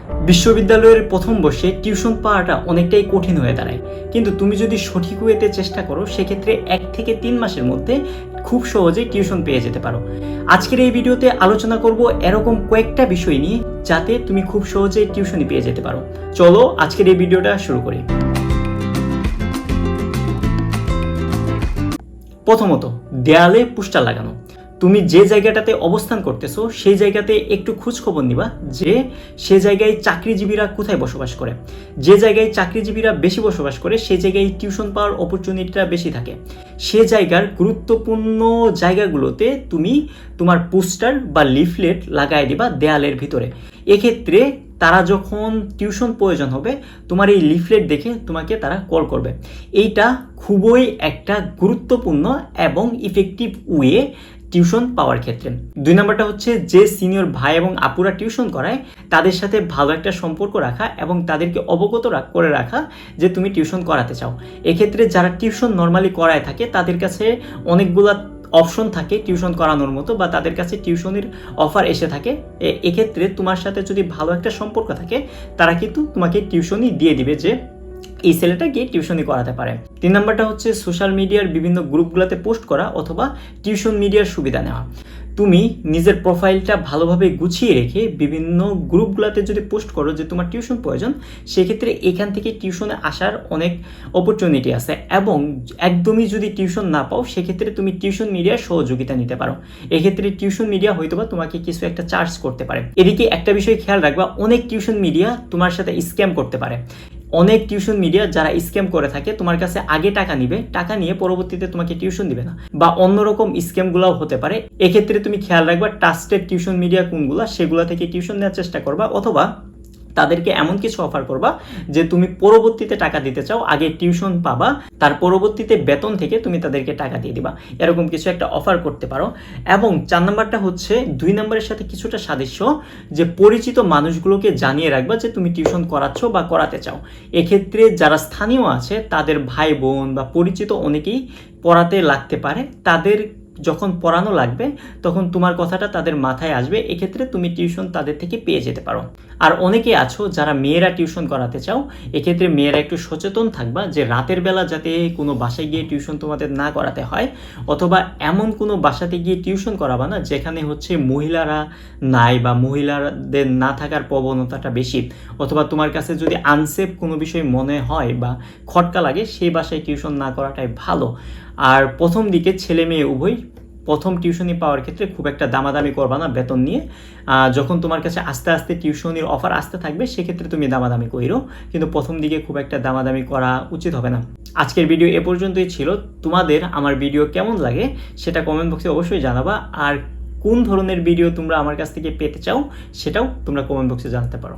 বিশ্ববিদ্যালয়ের প্রথম বর্ষে টিউশন পাওয়াটা অনেকটাই কঠিন হয়ে দাঁড়ায়, কিন্তু তুমি যদি সঠিক ওয়েতে চেষ্টা করো সেক্ষেত্রে 1 থেকে 3 মাসের মধ্যে খুব সহজেই টিউশন পেয়ে যেতে পারো। আজকের এই ভিডিওতে আলোচনা করব এরকম কয়েকটা বিষয় নিয়ে যাতে তুমি খুব সহজেই টিউশনই পেয়ে যেতে পারো। চলো আজকের এই ভিডিওটা শুরু করি। প্রথমত, দেয়ালে পোস্টার লাগানো। তুমি যে জায়গাটাতে অবস্থান করতেছো সেই জায়গাতে একটু খোঁজখবর নিবা যে সে জায়গায় চাকরিজীবীরা কোথায় বসবাস করে। যে জায়গায় চাকরিজীবীরা বেশি বসবাস করে সেই জায়গায় টিউশন পাওয়ার অপরচুনিটিটা বেশি থাকে। সে জায়গার গুরুত্বপূর্ণ জায়গাগুলোতে তুমি তোমার পোস্টার বা লিফলেট লাগাই দিবা দেয়ালের ভিতরে। এক্ষেত্রে তারা যখন টিউশন প্রয়োজন হবে তোমার এই লিফলেট দেখে তোমাকে তারা কল করবে। এইটা খুবই একটা গুরুত্বপূর্ণ এবং ইফেক্টিভ ওয়ে টিউশন পাওয়ার ক্ষেত্রে। 2 নম্বরটা হচ্ছে যে সিনিয়র ভাই এবং আপুরা টিউশন করায় তাদের সাথে ভালো একটা সম্পর্ক রাখা এবং তাদেরকে অবগত করে রাখা যে তুমি টিউশন করাতে চাও। এক্ষেত্রে যারা টিউশন নর্মালি করায় থাকে তাদের কাছে অনেকগুলা অপশন থাকে টিউশন করানোর মতো, বা তাদের কাছে টিউশনের অফার এসে থাকে। এক্ষেত্রে তোমার সাথে যদি ভালো একটা সম্পর্ক থাকে তারা কিন্তু তোমাকে টিউশনই দিয়ে দিবে যে এই ছেলেটা গিয়ে টিউশনই করাতে পারে। 3 নম্বরটা হচ্ছে সোশ্যাল মিডিয়ার বিভিন্ন গ্রুপগুলোতে পোস্ট করা অথবা টিউশন মিডিয়ার সুবিধা নেওয়া। তুমি নিজের প্রোফাইলটা ভালোভাবে গুছিয়ে রেখে বিভিন্ন গ্রুপগুলোতে যদি পোস্ট করো যে তোমার টিউশন প্রয়োজন, সেক্ষেত্রে এখান থেকে টিউশনে আসার অনেক অপরচুনিটি আছে। এবং একদমই যদি টিউশন না পাও সেক্ষেত্রে তুমি টিউশন মিডিয়ার সহযোগিতা নিতে পারো। এক্ষেত্রে টিউশন মিডিয়া হয়তোবা তোমাকে কিছু একটা চার্জ করতে পারে। এদিকে একটা বিষয় খেয়াল রাখবা, অনেক টিউশন মিডিয়া তোমার সাথে স্ক্যাম করতে পারে। অনেক টিউশন মিডিয়া যারা স্ক্যাম করে থাকে তোমার কাছে আগে টাকা নিবে, টাকা নিয়ে পরবর্তীতে তোমাকে টিউশন দিবে না, বা অন্যরকম স্ক্যামগুলোও হতে পারে। এক্ষেত্রে তুমি খেয়াল রাখবা ট্রাস্টেড টিউশন মিডিয়া কোনগুলো সেগুলো থেকে টিউশন নেওয়ার চেষ্টা করবা, অথবা তাদেরকে এমন কিছু অফার করবা যে তুমি পরবর্তীতে টাকা দিতে চাও, আগে টিউশন পাবা, তার পরবর্তীতে বেতন থেকে তুমি তাদেরকে টাকা দিয়ে দিবা, এরকম কিছু একটা অফার করতে পারো। এবং 4 নম্বরটা হচ্ছে 2 নম্বরের সাথে কিছুটা সাদৃশ্য, যে পরিচিত মানুষগুলোকে জানিয়ে রাখবা যে তুমি টিউশন করাচ্ছ বা করাতে চাও। এক্ষেত্রে যারা স্থানীয় আছে তাদের ভাই বোন বা পরিচিত অনেকেই পড়াতে লাগতে পারে, তাদের যখন পড়ানো লাগবে তখন তোমার কথাটা তাদের মাথায় আসবে। এক্ষেত্রে তুমি টিউশন তাদের থেকে পেয়ে যেতে পারো। আর অনেকে আছো যারা মেয়েরা টিউশন করাতে চাও, এক্ষেত্রে মেয়েরা একটু সচেতন থাকবা যে রাতের বেলা যাতে কোনো বাসায় গিয়ে টিউশন তোমাদের না করাতে হয়, অথবা এমন কোনো বাসাতে গিয়ে টিউশন করাবা না যেখানে হচ্ছে মহিলারা নাই বা মহিলাদের না থাকার প্রবণতাটা বেশি, অথবা তোমার কাছে যদি আনসেফ কোনো বিষয় মনে হয় বা খটকা লাগে সেই বাসায় টিউশন না করাটাই ভালো। আর প্রথম দিকে ছেলে মেয়ে উভয় প্রথম টিউশনি পাওয়ার ক্ষেত্রে খুব একটা দামাদামি করবা না বেতন নিয়ে। যখন তোমার কাছে আস্তে আস্তে টিউশনির অফার আসতে থাকবে সেক্ষেত্রে তুমি দামাদামি কইরো, কিন্তু প্রথম দিকে খুব একটা দামাদামি করা উচিত হবে না। আজকের ভিডিও এ পর্যন্তই ছিল। তোমাদের আমার ভিডিও কেমন লাগে সেটা কমেন্ট বক্সে অবশ্যই জানাবা, আর কোন ধরনের ভিডিও তোমরা আমার কাছ থেকে পেতে চাও সেটাও তোমরা কমেন্ট বক্সে জানাতে পারো।